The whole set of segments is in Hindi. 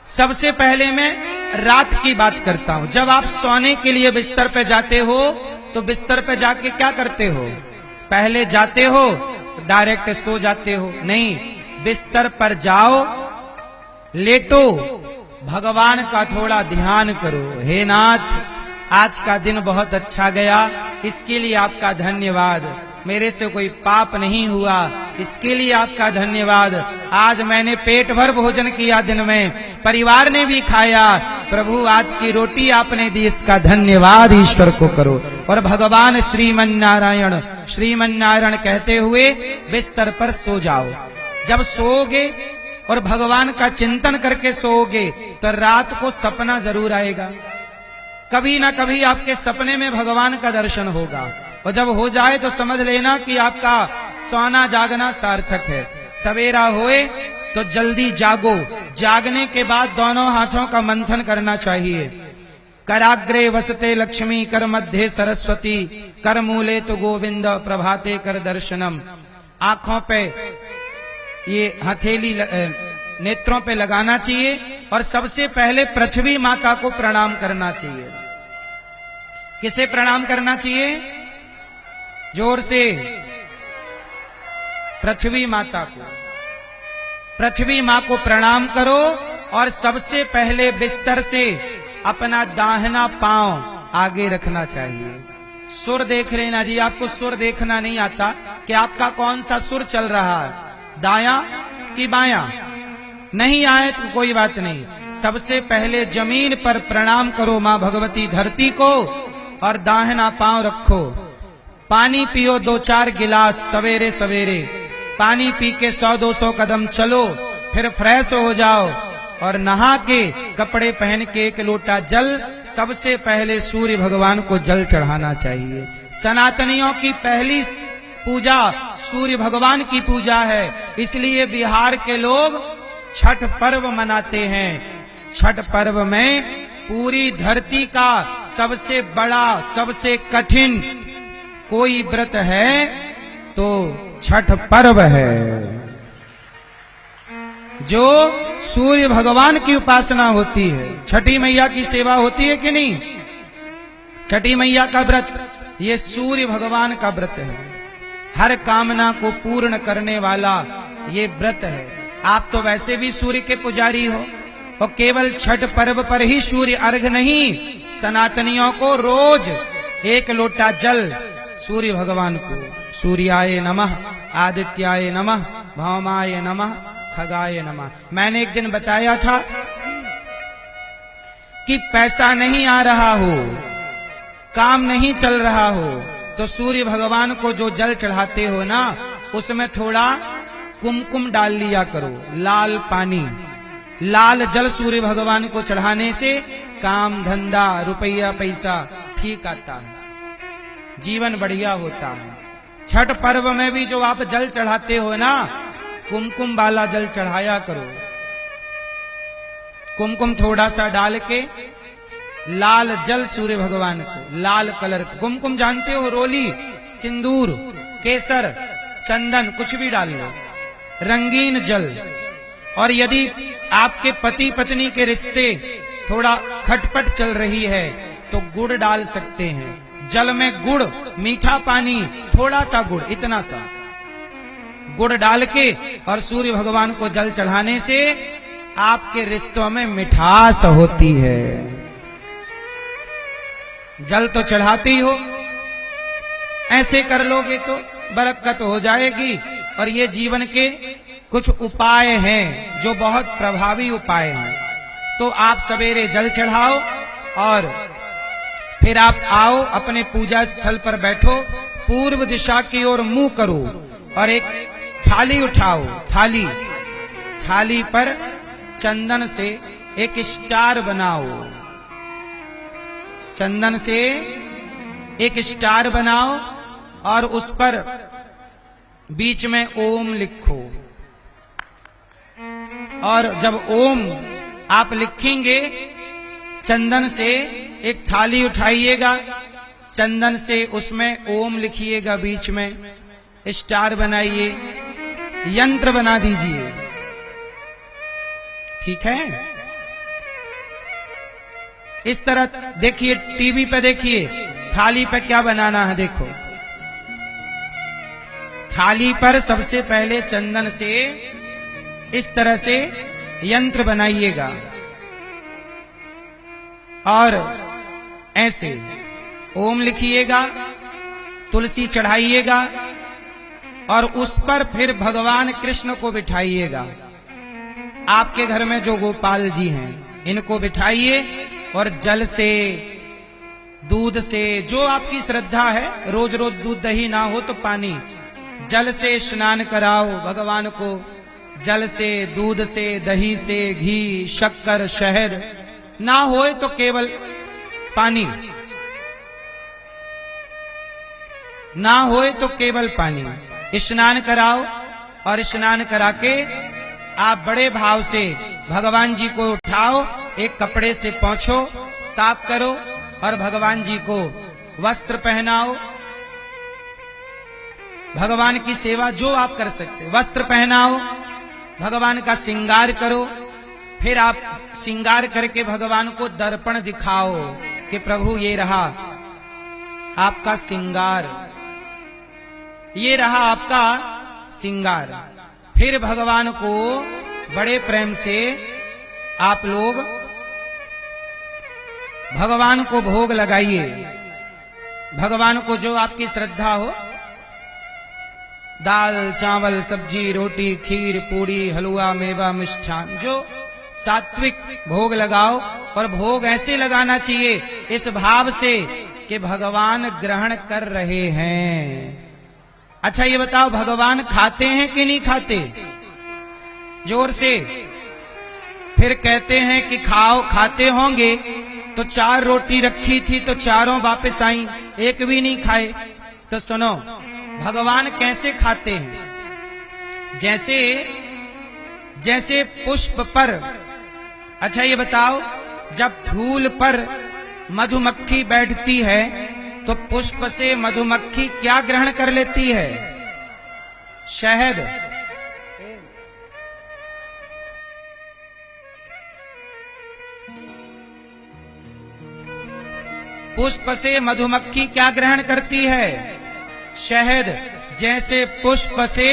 सबसे पहले मैं रात की बात करता हूं। जब आप सोने के लिए बिस्तर पे जाते हो तो बिस्तर पे जाके क्या करते हो? पहले जाते हो डायरेक्ट सो जाते हो? नहीं, बिस्तर पर जाओ, लेटो, भगवान का थोड़ा ध्यान करो। हे नाथ, आज का दिन बहुत अच्छा गया, इसके लिए आपका धन्यवाद। मेरे से कोई पाप नहीं हुआ, इसके लिए आपका धन्यवाद। आज मैंने पेट भर भोजन किया, दिन में परिवार ने भी खाया। प्रभु, आज की रोटी आपने दी, इसका धन्यवाद ईश्वर को करो। और भगवान श्रीमन नारायण कहते हुए बिस्तर पर सो जाओ। जब सोओगे और भगवान का चिंतन करके सोओगे तो रात को सपना जरूर आएगा। कभी ना कभी आपके सपने में भगवान का दर्शन होगा, और जब हो जाए तो समझ लेना कि आपका सोना जागना सार्थक है। सवेरा होए तो जल्दी जागो। जागने के बाद दोनों हाथों का मंथन करना चाहिए। कराग्रे वसते लक्ष्मी, कर मध्य सरस्वती, कर मूले तो गोविंद, प्रभाते कर दर्शनम। आंखों पे ये हथेली नेत्रों पे लगाना चाहिए और सबसे पहले पृथ्वी माता को प्रणाम करना चाहिए। किसे प्रणाम करना चाहिए? जोर से, पृथ्वी माता को। पृथ्वी मां को प्रणाम करो और सबसे पहले बिस्तर से अपना दाहिना पांव आगे रखना चाहिए। सुर देख लेना जी। आपको सुर देखना नहीं आता कि आपका कौन सा सुर चल रहा है, दाया कि बायां? नहीं आए तो कोई बात नहीं। सबसे पहले जमीन पर प्रणाम करो मां भगवती धरती को और दाहिना पांव रखो। पानी पियो 2-4 गिलास सवेरे सवेरे। पानी पी के 100-200 कदम चलो, फिर फ्रेश हो जाओ और नहा के कपड़े पहन के 1 लोटा जल, सबसे पहले सूर्य भगवान को जल चढ़ाना चाहिए। सनातनियों की पहली पूजा सूर्य भगवान की पूजा है, इसलिए बिहार के लोग छठ पर्व मनाते हैं। छठ पर्व में पूरी धरती का सबसे बड़ा, सबसे कठिन कोई व्रत है तो छठ पर्व है, जो सूर्य भगवान की उपासना होती है। छठी मैया की सेवा होती है कि नहीं? छठी मैया का व्रत ये सूर्य भगवान का व्रत है। हर कामना को पूर्ण करने वाला ये व्रत है। आप तो वैसे भी सूर्य के पुजारी हो, और केवल छठ पर्व पर ही सूर्य अर्घ नहीं, सनातनियों को रोज 1 लोटा जल सूर्य भगवान को, सूर्याय नमः, आदित्याय नमः, भौमाय नमः, खगाय नमः। मैंने एक दिन बताया था कि पैसा नहीं आ रहा हो, काम नहीं चल रहा हो, तो सूर्य भगवान को जो जल चढ़ाते हो ना, उसमें थोड़ा कुमकुम डाल लिया करो, लाल पानी। लाल जल सूर्य भगवान को चढ़ाने से काम धंधा, रुपया पैसा ठीक आता है, जीवन बढ़िया होता है। छठ पर्व में भी जो आप जल चढ़ाते हो ना, कुमकुम वाला जल चढ़ाया करो। कुमकुम थोड़ा सा डाल के लाल जल सूर्य भगवान को, लाल कलर कुमकुम जानते हो, रोली, सिंदूर, केसर, चंदन, कुछ भी डाल लो, रंगीन जल। और यदि आपके पति पत्नी के रिश्ते थोड़ा खटपट चल रही है तो गुड़ डाल सकते हैं। जल में गुड़, मीठा पानी, थोड़ा सा गुड़, इतना सा गुड़ डाल के और सूर्य भगवान को जल चढ़ाने से आपके रिश्तों में मिठास होती है। जल तो चढ़ाते ही हो, ऐसे कर लोगे तो बरकत हो जाएगी। और ये जीवन के कुछ उपाय हैं जो बहुत प्रभावी उपाय हैं। तो आप सवेरे जल चढ़ाओ और फिर आप आओ, अपने पूजा स्थल पर बैठो, पूर्व दिशा की ओर मुंह करो और एक थाली उठाओ। थाली पर चंदन से एक स्टार बनाओ। चंदन से एक स्टार बनाओ और उस पर बीच में ओम लिखो। और जब ओम आप लिखेंगे, चंदन से एक थाली उठाइएगा, चंदन से उसमें ओम लिखिएगा, बीच में स्टार बनाइए, यंत्र बना दीजिए। ठीक है? इस तरह देखिए, टीवी पे देखिए, थाली पे क्या बनाना है। देखो, थाली पर सबसे पहले चंदन से इस तरह से यंत्र बनाइएगा और ऐसे ओम लिखिएगा, तुलसी चढ़ाइएगा और उस पर फिर भगवान कृष्ण को बिठाइएगा। आपके घर में जो गोपाल जी हैं इनको बिठाइए और जल से, दूध से, जो आपकी श्रद्धा है, रोज रोज दूध दही ना हो तो पानी, जल से स्नान कराओ भगवान को। जल से, दूध से, दही से, घी, शक्कर, शहद ना होए तो केवल पानी, ना होए तो केवल पानी स्नान कराओ। और स्नान करा के आप बड़े भाव से भगवान जी को उठाओ, एक कपड़े से पोंछो, साफ करो और भगवान जी को वस्त्र पहनाओ। भगवान की सेवा जो आप कर सकते, वस्त्र पहनाओ, भगवान का श्रृंगार करो। फिर आप श्रृंगार करके भगवान को दर्पण दिखाओ कि प्रभु ये रहा आपका श्रृंगार, ये रहा आपका श्रृंगार। फिर भगवान को बड़े प्रेम से आप लोग भगवान को भोग लगाइए। भगवान को जो आपकी श्रद्धा हो, दाल, चावल, सब्जी, रोटी, खीर, पूड़ी, हलवा, मेवा, मिष्ठान, जो सात्विक भोग लगाओ। और भोग ऐसे लगाना चाहिए इस भाव से कि भगवान ग्रहण कर रहे हैं। अच्छा ये बताओ, भगवान खाते हैं कि नहीं खाते? जोर से। फिर कहते हैं कि खाओ, खाते होंगे तो 4 रोटी रखी थी तो चारों वापस आई, एक भी नहीं खाए। तो सुनो, भगवान कैसे खाते हैं? जैसे जैसे पुष्प पर, अच्छा ये बताओ, जब फूल पर मधुमक्खी बैठती है तो पुष्प से मधुमक्खी क्या ग्रहण कर लेती है? शहद। पुष्प से मधुमक्खी क्या ग्रहण करती है? शहद। जैसे पुष्प से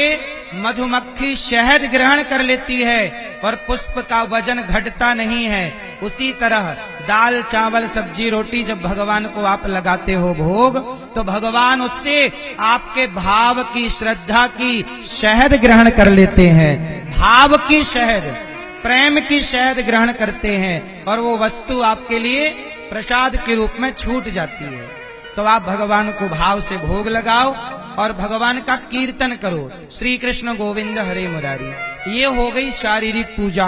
मधुमक्खी शहद ग्रहण कर लेती है और पुष्प का वजन घटता नहीं है, उसी तरह दाल, चावल, सब्जी, रोटी जब भगवान को आप लगाते हो भोग, तो भगवान उससे आपके भाव की, श्रद्धा की शहद ग्रहण कर लेते हैं। भाव की शहद, प्रेम की शहद ग्रहण करते हैं और वो वस्तु आपके लिए प्रसाद के रूप में छूट जाती है। तो आप भगवान को भाव से भोग लगाओ और भगवान का कीर्तन करो, श्री कृष्ण गोविंद हरे मुरारी। ये हो गई शारीरिक पूजा।